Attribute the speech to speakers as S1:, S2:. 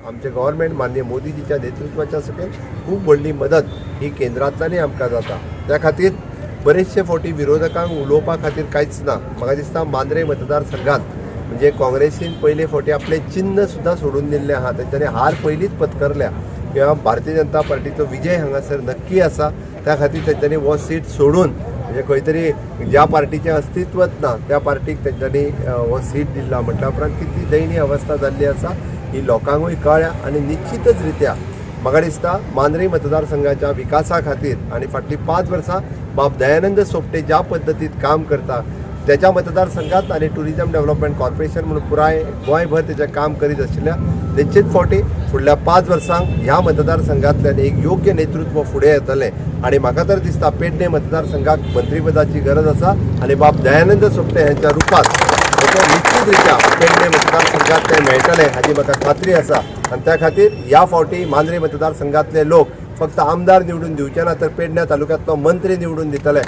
S1: आमचे गव्हर्नमेंट माननीय मोदीजीच्या नेतृत्वाच्या सकयल खूब व्हडली मदत ही केंद्रांतल्यानय आमकां जाता। त्या खातीर बरेचशे फावटी विरोधकांक उलोवपा खातीर कांयच ना। म्हाका दिसता मांद्रे मतदारसंघात म्हणजे काँग्रेसीन पयले फावटी आपले चिन्ह सुद्दां सोडून दिल्ले आहा, तेंच्यांनी हार पयलीच पत्करल्या किंवा भारतीय जनता पार्टीचो विजय हांगासर नक्की आसा। त्या खातीर तेंच्यांनी हो सीट सोडून म्हणजे खंय तरी ज्या पार्टीचें अस्तित्वच ना त्या पार्टीक तेंच्यांनी हो सीट दिला म्हटल्या उपरांत कितली दयनीय अवस्था जाल्ली आसा ही लोकांकूय कळ्ळ्या आणि निश्चितच रित्या म्हाका दिसता मांद्रे मतदारसंघाच्या विकासा खातीर आणि फाटली 5 वर्सां बाब दयानंद सोपटे ज्या पद्दतीत काम करता त्याच्या मतदारसंघात आणि टुरिझम डेव्हलपमेंट कॉर्पोरेशन म्हणून पुराय गोंयभर तेजें काम करीत आशिल्ल्या निश्चित फावटी फुडल्या 5 वर्सांक ह्या मतदारसंघातल्यान एक योग्य नेतृत्व फुडें येतलें आणि म्हाका तर दिसता पेडणे मतदारसंघाक मंत्रीपदाची गरज आसा आणि बाब दयानंद सोपटे हांच्या रुपांत निश्चित रित्या पेडणे मतदारसंघात ते मेळटलें हाची म्हाका खात्री आसा। आणि त्या खातीर ह्या फावटी मांद्रे मतदारसंघातले लोक फक्त आमदार निवडून दिवचे ना तर पेडणे तालुक्यांतलो मंत्री निवडून दितले।